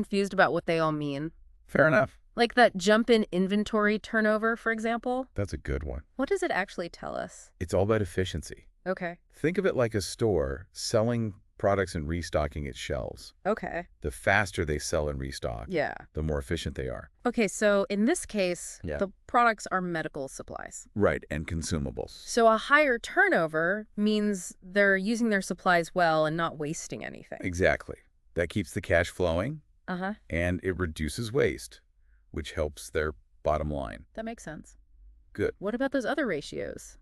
Confused about what they all mean. Fair enough. Like that jump in inventory turnover, for example. That's a good one. What does it actually tell us? It's all about efficiency. Okay. Think of it like a store selling products and restocking its shelves. Okay. The faster they sell and restock, Yeah. the more efficient they are. Okay, so in this case, Yeah. the products are medical supplies. Right, and consumables. So a higher turnover means they're using their supplies well and not wasting anything. Exactly. That keeps the cash flowing, Uh-huh. and it reduces waste, which helps their bottom line. That makes sense. Good. What about those other ratios?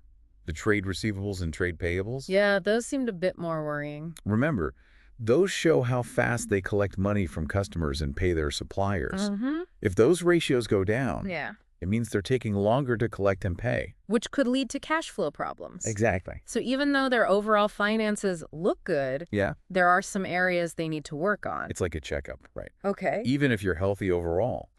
The trade receivables and trade payables? Yeah, those seemed a bit more worrying. Remember, those show how fast they collect money from customers and pay their suppliers. Mm-hmm. If those ratios go down, Yeah. it means they're taking longer to collect and pay. Which could lead to cash flow problems. Exactly. So even though their overall finances look good, Yeah. there are some areas they need to work on. It's like a checkup, right? Okay. Even if you're healthy overall,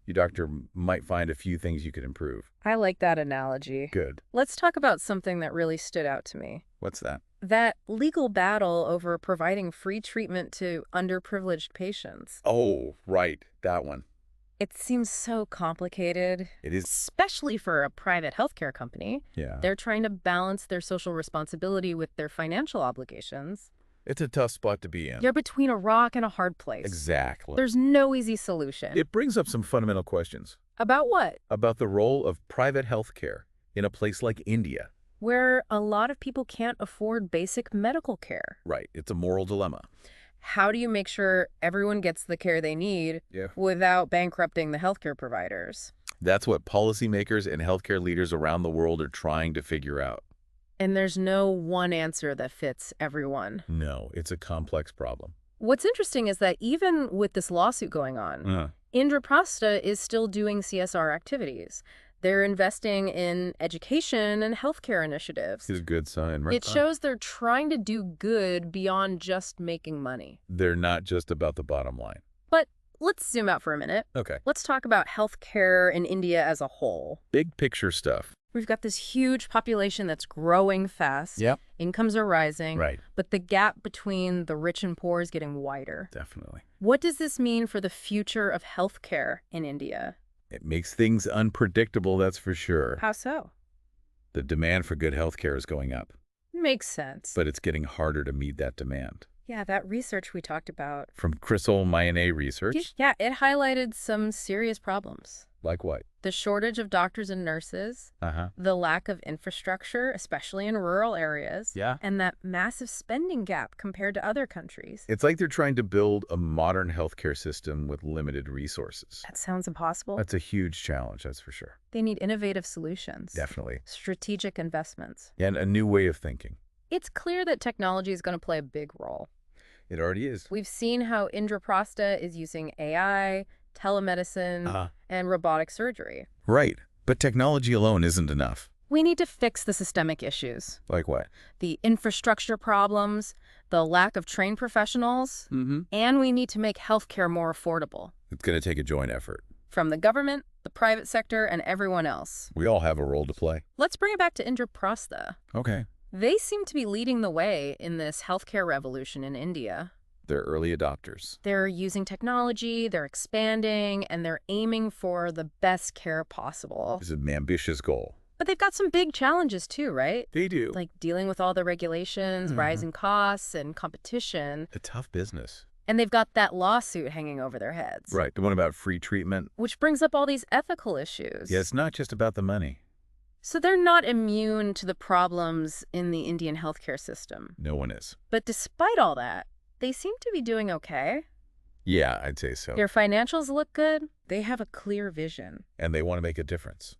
your doctor might find a few things you could improve. I like that analogy. Good. Let's talk about something that really stood out to me. What's that? That legal battle over providing free treatment to underprivileged patients. Oh, right. That one. It seems so complicated, It is. especially for a private healthcare company. Yeah. They're trying to balance their social responsibility with their financial obligations. It's a tough spot to be in. You're between a rock and a hard place. Exactly. There's no easy solution. It brings up some fundamental questions About what? about the role of private healthcare in a place like India. Where a lot of people can't afford basic medical care. Right. It's a moral dilemma. How do you make sure everyone gets the care they need Yeah. without bankrupting the healthcare providers? That's what policymakers and healthcare leaders around the world are trying to figure out. And there's no one answer that fits everyone. No, it's a complex problem. What's interesting is that even with this lawsuit going on, Indraprastha is still doing CSR activities. They're investing in education and healthcare initiatives. It's a good sign, right? It shows they're trying to do good beyond just making money. They're not just about the bottom line. But let's zoom out for a minute. Okay. Let's talk about healthcare in India as a whole. Big picture stuff. We've got this huge population that's growing fast. Yep. Incomes are rising. Right. But the gap between the rich and poor is getting wider. Definitely. What does this mean for the future of healthcare in India? It makes things unpredictable, that's for sure. How so? The demand for good healthcare is going up, Makes sense. but it's getting harder to meet that demand. Yeah, that research we talked about. From Crystal Mayane research, Yeah, it highlighted some serious problems. like what? The shortage of doctors and nurses, the lack of infrastructure, especially in rural areas, Yeah. and that massive spending gap compared to other countries. It's like they're trying to build a modern healthcare system with limited resources. That sounds impossible. That's a huge challenge, that's for sure. They need innovative solutions. Definitely. Strategic investments. And a new way of thinking. It's clear that technology is going to play a big role. It already is. We've seen how Indraprastha is using AI, telemedicine, and robotic surgery. Right. But technology alone isn't enough. We need to fix the systemic issues. Like what? The infrastructure problems, the lack of trained professionals, and we need to make healthcare more affordable. It's going to take a joint effort. From the government, the private sector, and everyone else. We all have a role to play. Let's bring it back to Indraprastha. Okay. They seem to be leading the way in this healthcare revolution in India. They're early adopters. They're using technology, they're expanding, and they're aiming for the best care possible. It's an ambitious goal. But they've got some big challenges too, right? They do. Like dealing with all the regulations, rising costs, and competition. A tough business. And they've got that lawsuit hanging over their heads. Right. The one about free treatment. Which brings up all these ethical issues. Yeah, it's not just about the money. So they're not immune to the problems in the Indian healthcare system. No one is. But despite all that, they seem to be doing okay. Yeah, I'd say so. Their financials look good. They have a clear vision. And they want to make a difference.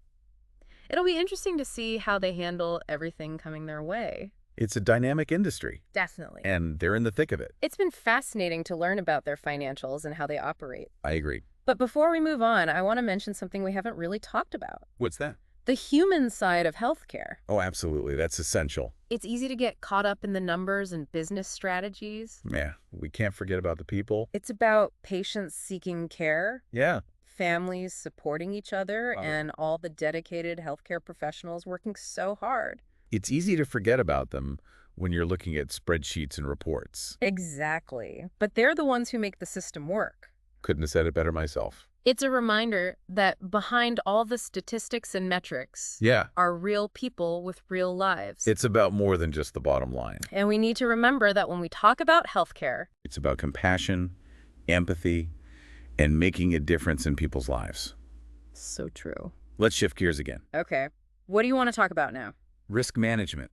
It'll be interesting to see how they handle everything coming their way. It's a dynamic industry. Definitely. And they're in the thick of it. It's been fascinating to learn about their financials and how they operate. I agree. But before we move on, I want to mention something we haven't really talked about. What's that? The human side of healthcare. Oh, absolutely. That's essential. It's easy to get caught up in the numbers and business strategies. Yeah, we can't forget about the people. It's about patients seeking care, Yeah. families supporting each other, and all the dedicated healthcare professionals working so hard. It's easy to forget about them when you're looking at spreadsheets and reports. Exactly. But they're the ones who make the system work. Couldn't have said it better myself. It's a reminder that behind all the statistics and metrics Yeah. are real people with real lives. It's about more than just the bottom line. And we need to remember that when we talk about healthcare, It's about compassion, empathy, and making a difference in people's lives. so true. Let's shift gears again. Okay. What do you want to talk about now? Risk management.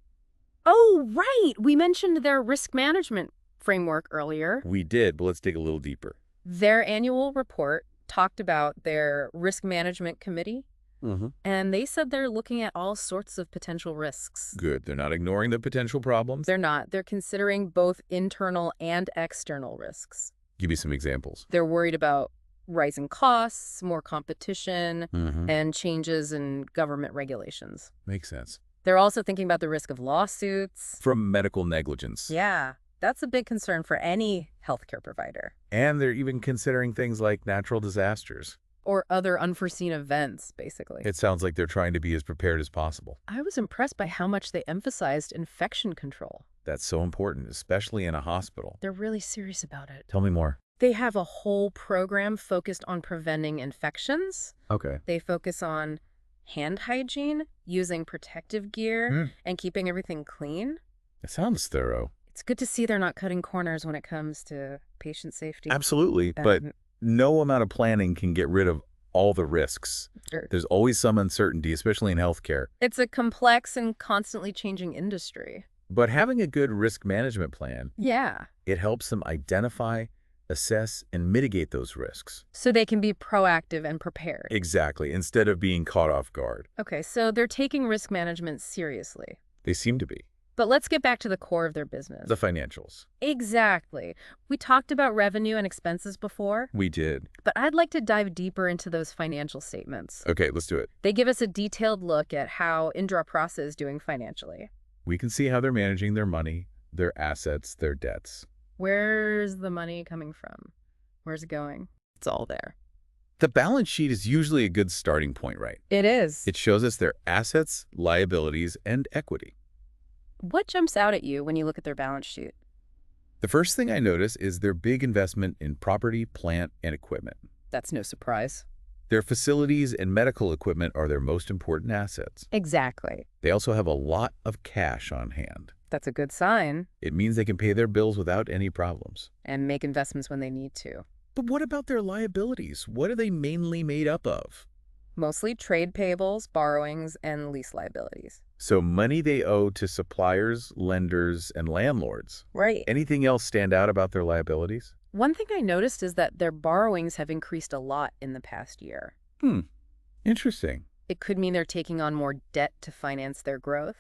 Oh, right. We mentioned their risk management framework earlier. We did, but let's dig a little deeper. Their annual report talked about their risk management committee, and they said they're looking at all sorts of potential risks. Good. They're not ignoring the potential problems? They're not. They're considering both internal and external risks. Give me some examples. They're worried about rising costs, more competition, Mm-hmm. and changes in government regulations. Makes sense. They're also thinking about the risk of lawsuits. From medical negligence. Yeah, that's a big concern for any healthcare provider. And they're even considering things like natural disasters. Or other unforeseen events, basically. It sounds like they're trying to be as prepared as possible. I was impressed by how much they emphasized infection control. That's so important, especially in a hospital. They're really serious about it. Tell me more. They have a whole program focused on preventing infections. Okay. They focus on hand hygiene, using protective gear, and keeping everything clean. It sounds thorough. It's good to see they're not cutting corners when it comes to patient safety. Absolutely, but no amount of planning can get rid of all the risks. Sure. There's always some uncertainty, especially in healthcare. It's a complex and constantly changing industry. But having a good risk management plan, Yeah. it helps them identify, assess, and mitigate those risks. So they can be proactive and prepared. Exactly, instead of being caught off guard. Okay, so they're taking risk management seriously. They seem to be. But let's get back to the core of their business. The financials. Exactly. We talked about revenue and expenses before, We did. but I'd like to dive deeper into those financial statements. Okay, let's do it. They give us a detailed look at how Indraprastha is doing financially. We can see how they're managing their money, their assets, their debts. Where's the money coming from? Where's it going? It's all there. The balance sheet is usually a good starting point, right? It is. It shows us their assets, liabilities, and equity. What jumps out at you when you look at their balance sheet? The first thing I notice is their big investment in property, plant, and equipment. That's no surprise. Their facilities and medical equipment are their most important assets. Exactly. They also have a lot of cash on hand. That's a good sign. It means they can pay their bills without any problems. And make investments when they need to. But what about their liabilities? What are they mainly made up of? Mostly trade payables, borrowings, and lease liabilities. So money they owe to suppliers, lenders, and landlords. Right. Anything else stand out about their liabilities? One thing I noticed is that their borrowings have increased a lot in the past year. Interesting. It could mean they're taking on more debt to finance their growth.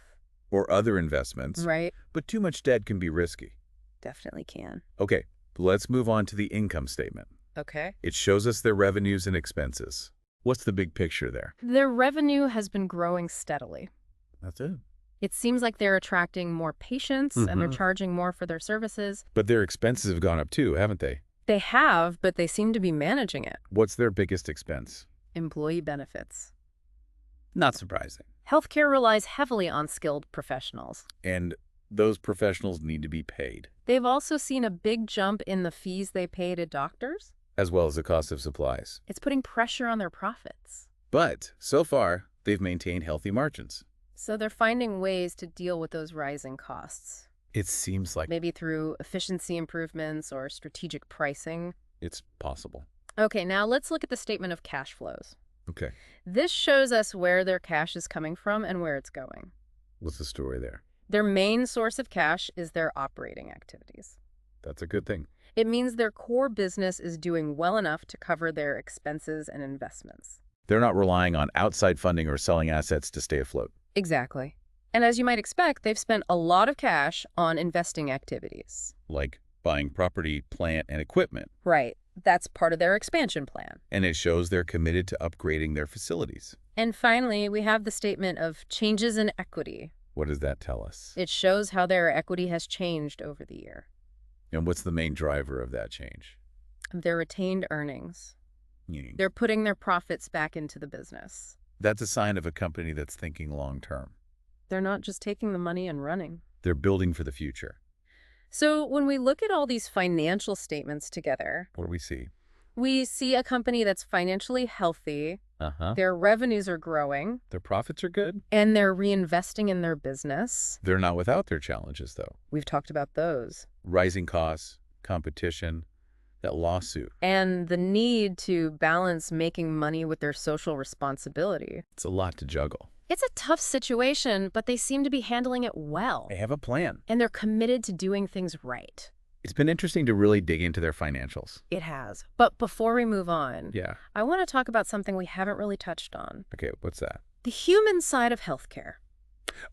Or other investments. Right. But too much debt can be risky. Definitely can. Okay, let's move on to the income statement. Okay. It shows us their revenues and expenses. What's the big picture there? Their revenue has been growing steadily. That's it. It seems like they're attracting more patients and they're charging more for their services. But their expenses have gone up too, haven't they? They have, but they seem to be managing it. What's their biggest expense? Employee benefits. Not surprising. Healthcare relies heavily on skilled professionals. And those professionals need to be paid, They've also seen a big jump in the fees they pay to doctors. as well as the cost of supplies. It's putting pressure on their profits. But so far, they've maintained healthy margins. So they're finding ways to deal with those rising costs. It seems like Maybe through efficiency improvements or strategic pricing. it's possible. Okay, now let's look at the statement of cash flows. Okay, This shows us where their cash is coming from and where it's going. what's the story there? Their main source of cash is their operating activities. That's a good thing. It means their core business is doing well enough to cover their expenses and investments. They're not relying on outside funding or selling assets to stay afloat. Exactly. And as you might expect, they've spent a lot of cash on investing activities. Like buying property, plant, and equipment. Right. That's part of their expansion plan. And it shows they're committed to upgrading their facilities. And finally, we have the statement of changes in equity. What does that tell us? It shows how their equity has changed over the year. And what's the main driver of that change? Their retained earnings. Meaning, They're putting their profits back into the business. that's a sign of a company that's thinking long term. They're not just taking the money and running. They're building for the future. So when we look at all these financial statements together, What do we see? We see a company that's financially healthy, Uh-huh. their revenues are growing, Their profits are good. and they're reinvesting in their business. They're not without their challenges, though. We've talked about those. Rising costs, competition, that lawsuit. And the need to balance making money with their social responsibility. It's a lot to juggle. It's a tough situation, but they seem to be handling it well. They have a plan. And they're committed to doing things right. It's been interesting to really dig into their financials. It has. But before we move on, Yeah. I want to talk about something we haven't really touched on. Okay, what's that? The human side of healthcare.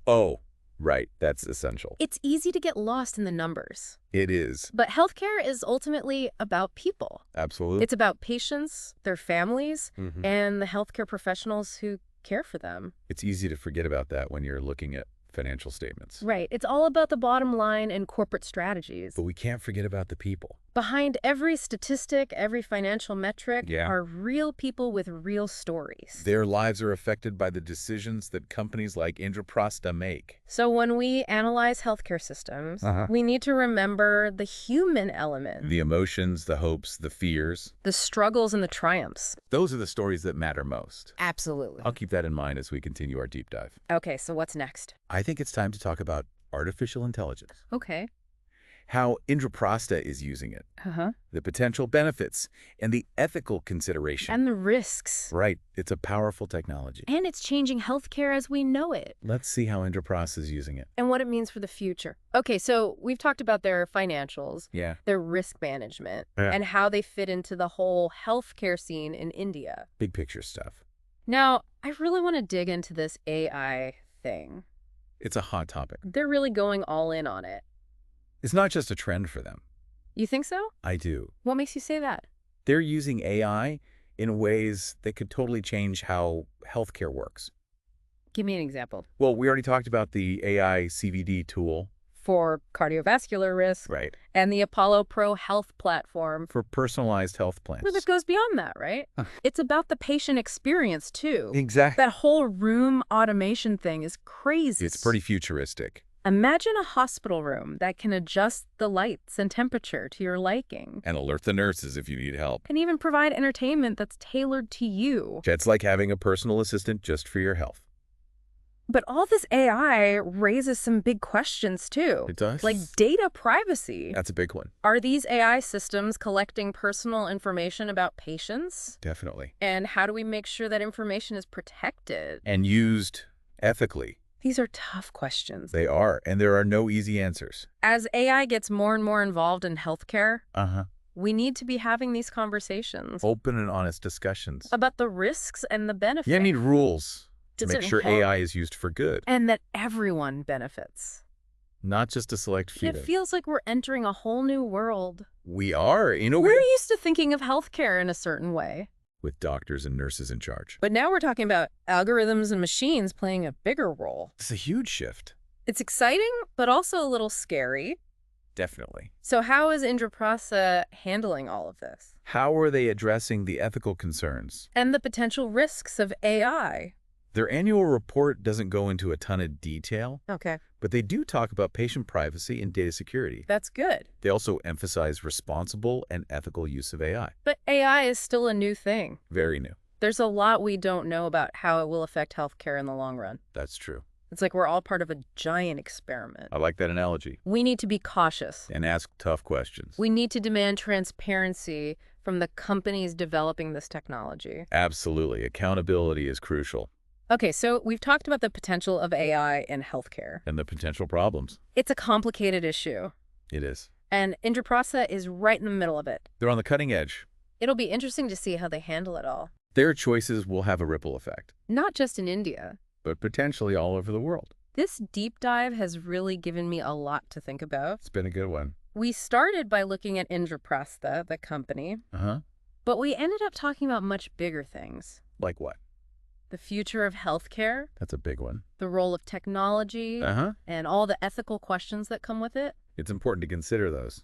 Oh, right. That's essential. It's easy to get lost in the numbers. It is. But healthcare is ultimately about people. Absolutely. It's about patients, their families, Mhm. and the healthcare professionals who care for them. It's easy to forget about that when you're looking at financial statements. Right. It's all about the bottom line and corporate strategies. But we can't forget about the people. Behind every statistic, every financial metric, Yeah. are real people with real stories. Their lives are affected by the decisions that companies like Indraprastha make. So when we analyze healthcare systems, Uh-huh. we need to remember the human element, The emotions, the hopes, the fears. the struggles and the triumphs. Those are the stories that matter most. Absolutely. I'll keep that in mind as we continue our deep dive. Okay, so what's next? I think it's time to talk about artificial intelligence. Okay. How Indraprastha is using it, Uh-huh. the potential benefits, and the ethical consideration. And the risks. Right, it's a powerful technology. And it's changing healthcare as we know it. Let's see how Indraprastha is using it. And what it means for the future. Okay, so we've talked about their financials, Yeah. their risk management, Yeah. and how they fit into the whole healthcare scene in India. Big picture stuff. Now, I really want to dig into this AI thing. It's a hot topic. They're really going all in on it. It's not just a trend for them. You think so? I do. What makes you say that? They're using AI in ways that could totally change how healthcare works. Give me an example. Well, we already talked about the AI CVD tool. For cardiovascular risk. Right. And the Apollo Pro Health platform. For personalized health plans. Well, that goes beyond that, right? It's about the patient experience, too. Exactly. That whole room automation thing is crazy. It's pretty futuristic. Imagine a hospital room that can adjust the lights and temperature to your liking. And alert the nurses if you need help. And even provide entertainment that's tailored to you. It's like having a personal assistant just for your health. But all this AI raises some big questions, too. It does? Like data privacy. That's a big one. Are these AI systems collecting personal information about patients? Definitely. And how do we make sure that information is protected? And used ethically. These are tough questions. They are, and there are no easy answers. As AI gets more and more involved in healthcare, Uh-huh. we need to be having these conversations Open and honest discussions. about the risks and the benefits. You need rules to Does make it sure help? AI is used for good, And that everyone benefits. not just a select few. It feels like we're entering a whole new world. We are, in a way, We're used to thinking of healthcare in a certain way. with doctors and nurses in charge. But now we're talking about algorithms and machines playing a bigger role. It's a huge shift. It's exciting, but also a little scary. Definitely. So how is Indraprastha handling all of this? How are they addressing the ethical concerns? And the potential risks of AI? Their annual report doesn't go into a ton of detail, Okay, but they do talk about patient privacy and data security. that's good. They also emphasize responsible and ethical use of AI. But AI is still a new thing. Very new. There's a lot we don't know about how it will affect healthcare in the long run. That's true. It's like we're all part of a giant experiment. I like that analogy. We need to be cautious. And ask tough questions. We need to demand transparency from the companies developing this technology. Absolutely. Accountability is crucial. Okay, so we've talked about the potential of AI in healthcare. And the potential problems. It's a complicated issue, It is. and Indraprastha is right in the middle of it. They're on the cutting edge. It'll be interesting to see how they handle it all. Their choices will have a ripple effect, Not just in India. but potentially all over the world. This deep dive has really given me a lot to think about. It's been a good one. We started by looking at Indraprastha, the company, Uh-huh. but we ended up talking about much bigger things. Like what? The future of healthcare, That's a big one. the role of technology, Uh-huh. and all the ethical questions that come with it. It's important to consider those.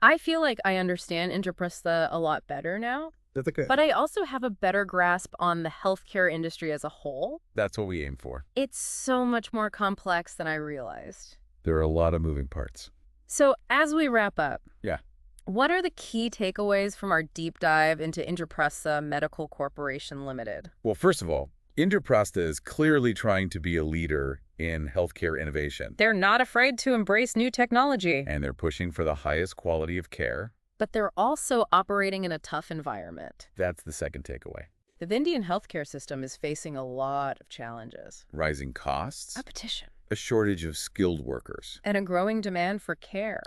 I feel like I understand Indraprastha a lot better now, That's okay. but I also have a better grasp on the healthcare industry as a whole. That's what we aim for. It's so much more complex than I realized. There are a lot of moving parts. So as we wrap up, Yeah. What are the key takeaways from our deep dive into Indraprastha Medical Corporation Limited? Well, first of all, Indraprastha is clearly trying to be a leader in healthcare innovation, They're not afraid to embrace new technology, and they're pushing for the highest quality of care. but they're also operating in a tough environment. That's the second takeaway. The Indian healthcare system is facing a lot of challenges. Rising costs, Competition. a shortage of skilled workers. And a growing demand for care.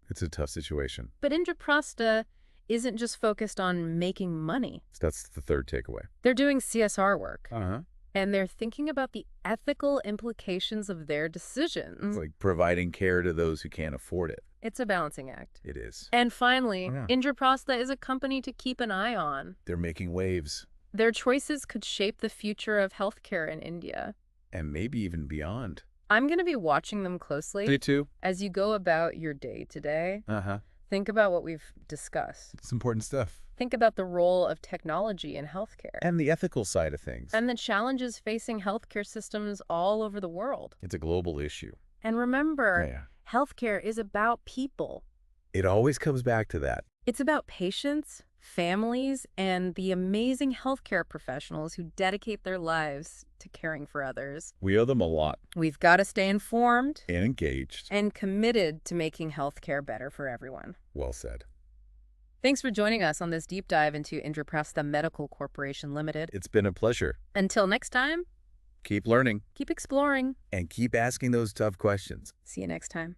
It's a tough situation. But Indraprastha isn't just focused on making money. That's the third takeaway. They're doing CSR work. Uh-huh. And they're thinking about the ethical implications of their decisions. It's like providing care to those who can't afford it. It's a balancing act. It is. And finally, Yeah. Indraprastha is a company to keep an eye on. They're making waves. Their choices could shape the future of healthcare in India. And maybe even beyond. I'm going to be watching them closely. Me too. As you go about your day today. Uh-huh. Think about what we've discussed. It's important stuff. Think about the role of technology in healthcare. And the ethical side of things. And the challenges facing healthcare systems all over the world. It's a global issue. And remember, Yeah. healthcare is about people. It always comes back to that. It's about patients, families, and the amazing healthcare professionals who dedicate their lives to caring for others. We owe them a lot. We've got to stay informed And engaged. and committed to making healthcare better for everyone. Well said. Thanks for joining us on this deep dive into Indraprastha Medical Corporation Limited. It's been a pleasure. Until next time, Keep learning keep exploring. and keep asking those tough questions. See you next time.